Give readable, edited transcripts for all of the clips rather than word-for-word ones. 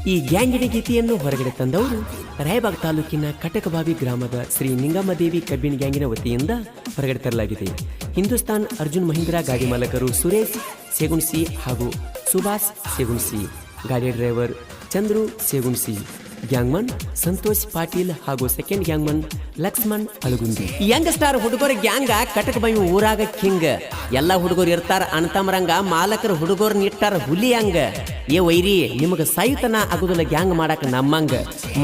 ಈ ಗ್ಯಾಂಗಿನ ಗೀತೆಯನ್ನು ಹೊರಗಡೆ ತಂದವರು ರಾಯಬಾಗ್ ತಾಲೂಕಿನ ಕಟಕಬಾವಿ ಗ್ರಾಮದ ಶ್ರೀ ನಿಂಗಮ್ಮದೇವಿ ಕಬ್ಬಿನ ಗ್ಯಾಂಗಿನ ವತಿಯಿಂದ ಹೊರಗಡೆ ತರಲಾಗಿದೆ. ಹಿಂದೂಸ್ತಾನ್ ಅರ್ಜುನ್ ಮಹೀಂದ್ರಾ ಗಾಡಿ ಮಾಲಕರು ಸುರೇಶ್ ಸೇಗುಣ್ಸಿ ಹಾಗೂ ಸುಭಾಷ್ ಸೇಗುಣ್ಸಿ, ಗಾಡಿ ಡ್ರೈವರ್ ಚಂದ್ರು ಸೇಗುಣ್ಸಿ, ಗ್ಯಾಂಗ್ಮನ್ ಸಂತೋಷ್ ಪಾಟೀಲ್ ಹಾಗೂ second gangman Laxman Alagundi. Young star ಹುಡುಗರ ಗ್ಯಾಂಗ ಕಟಕಬಾವಿ ಊರಾಗ ಕಿಂಗ್. ಎಲ್ಲಾ ಹುಡುಗರು ಇರ್ತಾರ ಅಣ್ತಮರಂಗ, ಮಾಲಕರ ಹುಡುಗರು ನಿಟ್ಟಾರ ಹುಲಿ ಹಂಗ. ಏ ವೈರಿ, ನಿಮಗ ಸಾಯುತನ ಆಗುದಿಲ್ಲ ಗ್ಯಾಂಗ್ ಮಾಡಾಕ ನಮ್ಮಂಗ.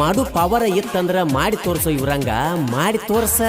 ಮಾಡು ಪವರ್ ಇತ್ತಂದ್ರ ಮಾಡಿ ತೋರ್ಸೋ ಇವ್ರಂಗ, ಮಾಡಿ ತೋರ್ಸ.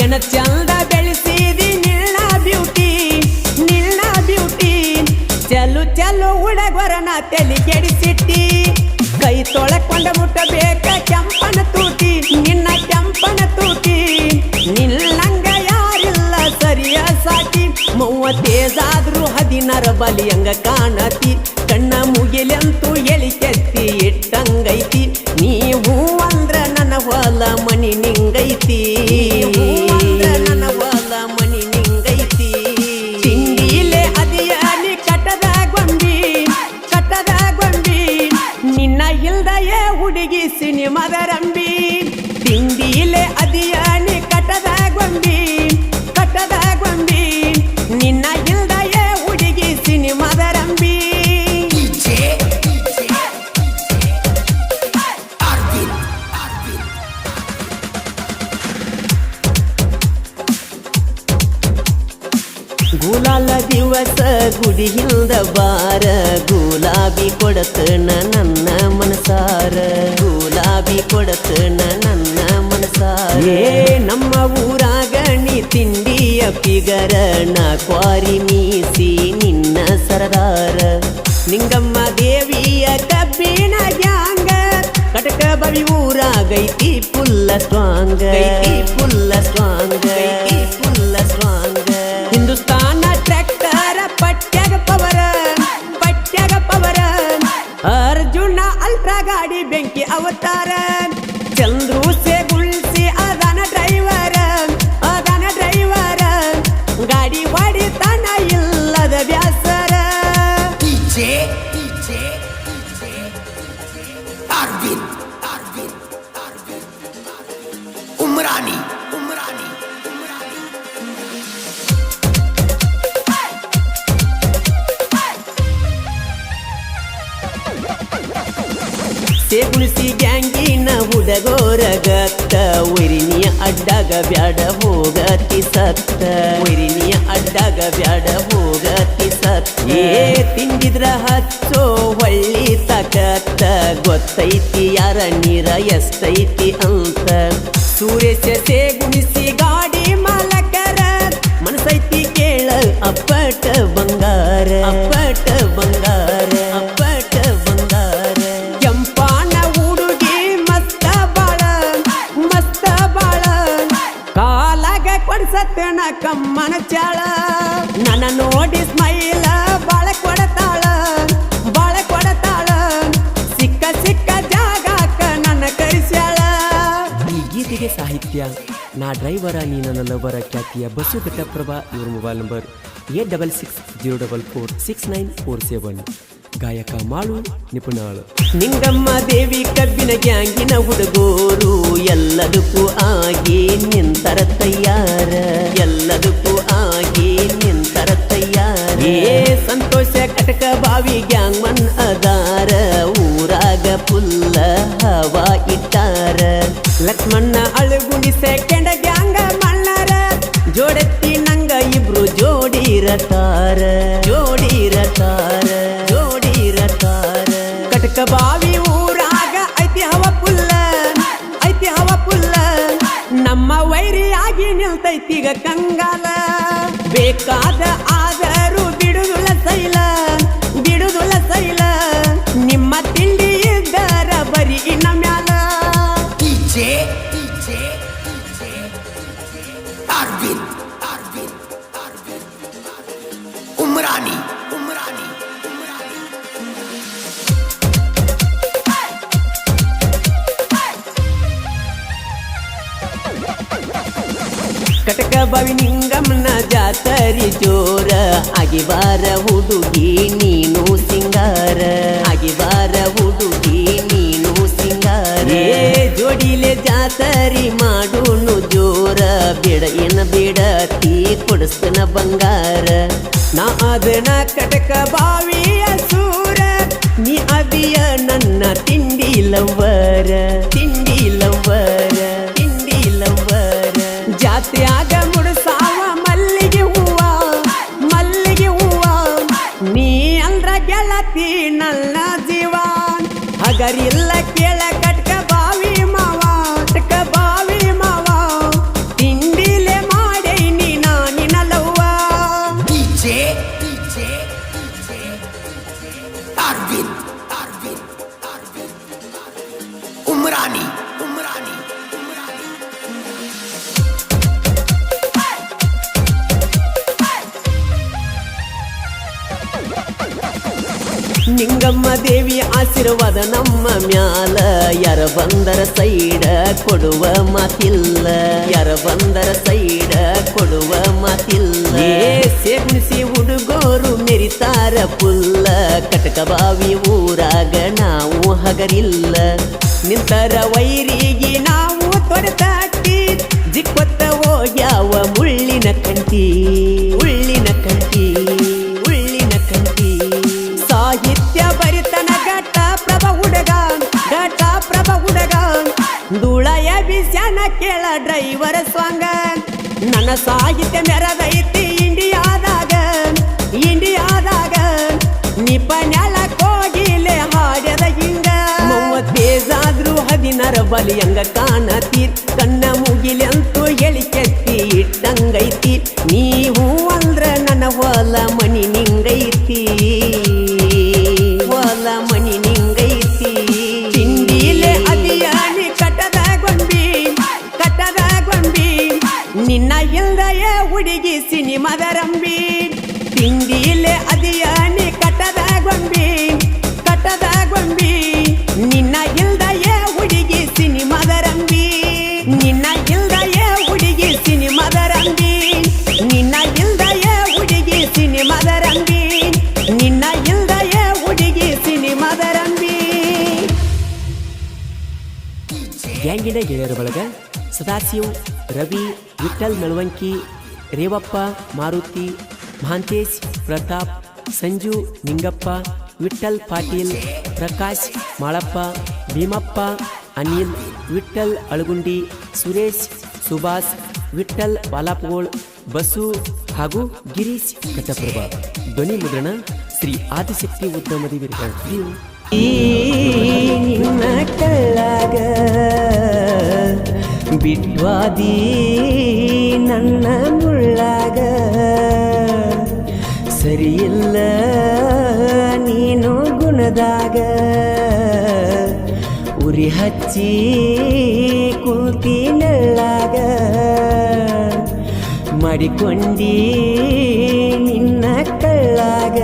ಎನ ಚಂದ ಬೆಳೆಸಿದಿ ನಿನ್ನ ಬ್ಯೂಟಿ, ನಿನ್ನ ಬ್ಯೂಟಿ. ಚಲು ಚಲು ಹುಡುಗರನ ತಲೆ ಕೆಡಿಸಿಟ್ಟಿ. ಕೈ ತೊಳಕೊಂಡ ಮುಟ್ಟಬೇಕ ಕೆಂಪನ ತೂಟಿ, ನಿನ್ನ ಕೆಂಪನ ತೂಟಿ. ನಿನ್ನಂಗ ಯಾರಿಲ್ಲ ಸರಿಯ ಸಾಕಿ. 30 16 ಬಲಿಯಂಗ ಕಾಣತಿ. ಕಣ್ಣ ಮುಗಿಲೆಂತೂ ಎಳಿಕೆತ್ತಿ ಇಟ್ಟಂಗೈತಿ. ನೀವು ಅಂದ್ರ ನನ್ನ ಹೊಲ ಮನಿ ನಿಂಗೈತಿ, ನನ್ನ ಹೊಲ ಮನಿ ನಿಂಗೈತಿ. ತಿಂಡಿಲೆ ಅದಿಯಾಲಿ ಕಟ್ಟದ ಗೊಂಬಿ, ಕಟ್ಟದ ಗೊಂಬಿ. ನಿನ್ನ ಇಲ್ದಯೇ ಹುಡುಗಿ ಸಿನಿಮಾದ ರಂಬಿ. ತಿಂಡಿಲೆ ಅದಿಯಾಲಿ ಕಟ್ಟದ ಗೊಂಬಿ, ಕಟ್ಟದ ಗೊಂಬಿ. ನಿನ್ನ ಇಲ್ದಯೇ ಹುಡುಗಿ ಸಿನಿಮಾದ ರಂಬಿ. ಗುಲಾಲ ದಿವಸ ಗುಡಿ ಹಿಂದ ಬಾರ, ಗುಲಾಬಿ ಕೊಡತನ ನನ್ನ ಮನಸಾರ, ಗುಲಾಬಿ ಕೊಡತನ ನನ್ನ ಮನಸಾರ. ಏ ನಮ್ಮ ಊರಾಗ ನೀ ತಿಂಡಿಯ ಪಿಗರ, ನಾ ಕ್ವಾರಿ ಮೀಸಿ ನಿನ್ನ ಸರದಾರ. ನಿಂಗಮ್ಮ ದೇವಿಯ ಕಬ್ಬಿನ ಗ್ಯಾಂಗ, ಕಟಕಬಾವಿ ಊರಾಗೈತಿ ಪುಲ್ಲ ಸ್ಟ್ರಾಂಗ್, ಐತಿ ಪುಲ್ಲ ಸ್ಟ್ರಾಂಗ್, ಐತಿ ಪುಲ್ಲ ಸ್ಟ್ರಾಂಗ್. ಹಿಂದೂಸ್ತಾನ ಟ್ರ್ಯಾಕ್ಟರ್ ಪಟ್ಯಾಗ ಪವರ, ಪಟ್ಯಾಗ ಪವರ. ಅರ್ಜುನ ಅಲ್ಟ್ರಾ ಗಾಡಿ ಬೆಂಕಿ ಅವತಾರ. ಚಂದ್ರು ಸೇಗುಳ್ಸಿ ಅದಾನ ಡ್ರೈವರ, ಅದಾನ ಡ್ರೈವರ. ಗಾಡಿ ಹೊಡಿತಾನ ಇಲ್ಲದ ಬ್ಯಾಸರ. ಉಮ್ರಾನಿ ಉಮ್ರಾನಿ ಸೇಗುಣಿಸಿ ಗ್ಯಾಂಗಿನ ಹುಡುಗೋರ ಗತ್ತ. ವೈರಿನಿಯ ಅಡ್ಡಾಗ ಬ್ಯಾಡ ಹೋಗತಿ ಸತ್ತ, ವೈರಿನಿಯ ಅಡ್ಡಾಗ ಬ್ಯಾಡ ಹೋಗತಿ ಸತ್ತ. ಏ ತಿಂದಿದ್ರ ಹಚ್ಚೋ ಹೊಳ್ಳಿ ತಕತ್ತ, ಗೊತ್ತೈತಿ ಯಾರ ನೀರ ಎಷ್ಟೈತಿ ಅಂತ. ಸುರೇಶ ಸೇಗುಣಿಸಿ ಗಾಡಿ ಮಾಲಕರ, ಮನಸೈತಿ ಕೇಳ ಅಪ್ಪಟ ಬಂಗಾರ, ಅಪ್ಪಟ ಬಂಗಾರ, ಅಪ್ಪಟ ಬಂಗಾರ. ಕೆಂಪಾನ ಹುಡುಗಿ ಮಸ್ತ ಬಾಳ, ಮಸ್ತ ಬಾಳ. ಕಾಲಾಗ ಕೊಡ್ಸತ್ತನ ಕಮ್ಮನ ಚಾಳ. ನನ್ನ ನೋಡಿ ಸ್ಮೈಲ ಬಾಳ ಕೊಡತಾಳ, ಬಾಳ ಕೊಡತಾಳ. ಸಿಕ್ಕ ಸಿಕ್ಕ ಜಾಗಕ್ಕ ನನ್ನ ಕರಿಸ್ಯಾಳ. ಈ ಗೀತೆಗೆ ಸಾಹಿತ್ಯ ನಾ ಡ್ರೈವರ ನೀ ನನ್ನ ಲವರ ಖ್ಯಾತಿಯ ಬಸು ಘಟಪ್ರಭಾ. ಇವ್ರ ಮೊಬೈಲ್ ನಂಬರ್ 8660446947. ಗಾಯಕ ಮಾಳು ನಿಪುಣಾಳು. ನಿಂಗಮ್ಮ ದೇವಿ ಕಬ್ಬಿನ ಗ್ಯಾಂಗಿನ ಹುಡುಗೋರು, ಎಲ್ಲದಕ್ಕೂ ಆಗಿ ನಿಂತರ ತಯ್ಯಾರ, ಎಲ್ಲದಕ್ಕೂ ಆಗಿ ನಿಂತರ ತಯ್ಯಾರ. ಏ ಸಂತೋಷ ಕಟಕಬಾವಿ ಗ್ಯಾಂಗ್ಮನ್ ಅದಾರ, ಊರಾಗ ಪುಲ್ಲ ಹವಾ ಇಟ್ಟಾರ. ಲಕ್ಷ್ಮಣ್ಣ ಅಳಗುಣಿ ಸೆಕೆಂಡ್ ಗ್ಯಾಂಗ ಮಣ್ಣರ ಜೋಡೆತ್ತಿ ನಂಗ ಇಬ್ರು ಜೋಡಿರತಾರ ಕಟಕ ಬಾವಿ ಊರಾಗ ಐತಿ ಹವ ಪುಲ್ಲ ನಮ್ಮ ವೈರಿಯಾಗಿ ನಿಲ್ತೈತಿಗ ಕಂಗಾಲ ಬೇಕಾದ ಆದರೂ ಬಿಡುದುಲ ಸೈಲ ನಿಮ್ಮ ತಿಂಡಿ ಇದ್ದರ ಬರಿ ಇನ್ನ ಮ್ಯಾಲ ಉಮ್ರಾನಿ ಕಟಕ ಬಾವಿ ನಿಂಗಮ್ಮನ ಜಾತರಿ ಜೋರ ಆಗಿವಾರ ಹುಡುಗಿ ನೀನು ಸಿಂಗಾರ ಜೋಡಿಲೆ ಜಾತರಿ ಮಾಡುನು ಜೋರ ಬೇಡತಿ ಕೊಡಿಸ್ತನ ಬಂಗಾರ ನಾ ಅದನ ಕಟಕ ಬಾವಿಯ ಸೂರ ನೀ ಅದಿಯ ನನ್ನ ತಿಂಡಿ ಲವ್ವರ ಜಾತ್ರೆಯಾಗ ಮುಡುಸಾವ ಮಲ್ಲಿಗೆ ಹೂವ ನೀ ಅಂದ್ರ ಗೆಳತಿ ನನ್ನ ಜೀವ ಹಗರಿಲ್ಲ ಕೇಳ ಕಟ್ಕ ಬಾವಿ ಮಾವ ತಿಂಡಿಲೆ ಮಾಡೇ ನಿನ್ನ ಲವ್ವ ಉಮ್ರಾನಿ ನಿಂಗಮ್ಮ ದೇವಿ ಆಶೀರ್ವಾದ ನಮ್ಮ ಮ್ಯಾಲ ಯಾರ ಬಂದರ ಸೈಡ ಕೊಡುವ ಮಾತಿಲ್ಲ ಸೇಗುಣಿಸಿ ಹುಡುಗೋರು ಮೆರಿತಾರ ಪುಲ್ಲ ಕಟಕ ಬಾವಿ ಊರಾಗ ನಾವು ಹಗರಿಲ್ಲ ನಿಂತರ ವೈರಿಗೆ ನಾವು ತೊಡೆದಾಟಿ ಜಿಕ್ಕೊತ್ತ ಹೋಗ್ಯಾವ ಮುಳ್ಳಿನ ಕಂಟಿ ಸಾಹಿತ್ಯ ಬರಿತನ ಘಟ ಪ್ರಭ ಹುಡುಗ ಧೂಳಯ ಬಿಸ್ಯಾನ ಕೇಳ ಡ್ರೈವರ್ ಸ್ವಾಂಗ ನನ್ನ ಸಾಹಿತ್ಯ ಮೆರದೈತಿ ಇಂಡಿಯಾದಾಗ ನಿಪನ್ಯಾಲ ಕೋಗಿಲೆ ಹಾಡ್ಯದ ಹಿಂಗ 30 ಪೇಜಾದ್ರೂ 16 ಬಲಿಯಂಗ ಕಾಣತೀರ್ ಕಣ್ಣ ಮುಗಿಲಿ ಅಂತೂ ಹೇಳಿ ಕೆತ್ತಿ ಇಟ್ಟಂಗೈತಿ ನೀವು ಅಂದ್ರ ನನ್ನ ಹೊಲ ಮನಿ ನಿಂಗೈತಿ ತಿಂಡಿಲೆ ಅದಿಯಾನಿ ಕಟ್ಟದ ಗೊಂಬಿ ನಿನ್ನ ಇಲ್ದಯ ಹುಡುಗಿ ಸಿನಿಮಾದ ರಂಬಿ ತಿಂಡಿಲೆ ಅದಿಯಾನಿ ಕಟ್ಟದ ಗೊಂಬಿ ನಿನ್ನ ಇಲ್ದಯ ಹುಡುಗಿ ಸಿನಿಮಾದ ರಂಬಿ ಗ್ಯಾಂಗಿನ ಗೆಳೆಯರ ಬಳಗ ಸದಾಶಿವ್, ರವಿ, ವಿಠಲ್ ಮೆಳವಂಕಿ, ರೇವಪ್ಪ, ಮಾರುತಿ, ಮಹಾಂತೇಶ್, ಪ್ರತಾಪ್, ಸಂಜು, ನಿಂಗಪ್ಪ, ವಿಠಲ್ ಪಾಟೀಲ್, ಪ್ರಕಾಶ್, ಮಾಳಪ್ಪ, ಭೀಮಪ್ಪ, ಅನಿಲ್, ವಿಠಲ್ ಅಳಗುಂಡಿ, ಸುರೇಶ್, ಸುಭಾಷ್, ವಿಠಲ್ ಬಾಲಾಪೋಳ್, ಬಸು ಹಾಗೂ ಗಿರೀಶ್ ಕಟಪ್ರಭ. ಧ್ವನಿ ಮುದ್ರಣ ಶ್ರೀ ಆದಿಶಕ್ತಿ ಉದ್ಯಮದಿ ವಿರುದ್ಧ ನಿನ್ನ ಕಳ್ಳಾಗ ಬಿಟ್ವಾದಿ ನನ್ನ ಮುಳ್ಳಾಗ ಸರಿಯಿಲ್ಲ ನೀನು ಗುಣದಾಗ ಉರಿ ಹಚ್ಚಿ ಕೂತಿ ನೆಳ್ಳಾಗ ಮಾಡಿಕೊಂಡಿ ನಿನ್ನ ಕಳ್ಳಾಗ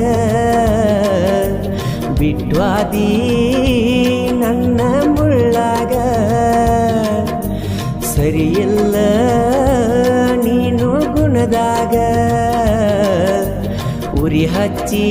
ಬಿಟ್ವಾದಿ ನನ್ನ ಮುಳ್ಳಾಗ ಸರಿಯಿಲ್ಲ ನೀನು ಗುಣದಾಗ ಉರಿ ಹಚ್ಚಿ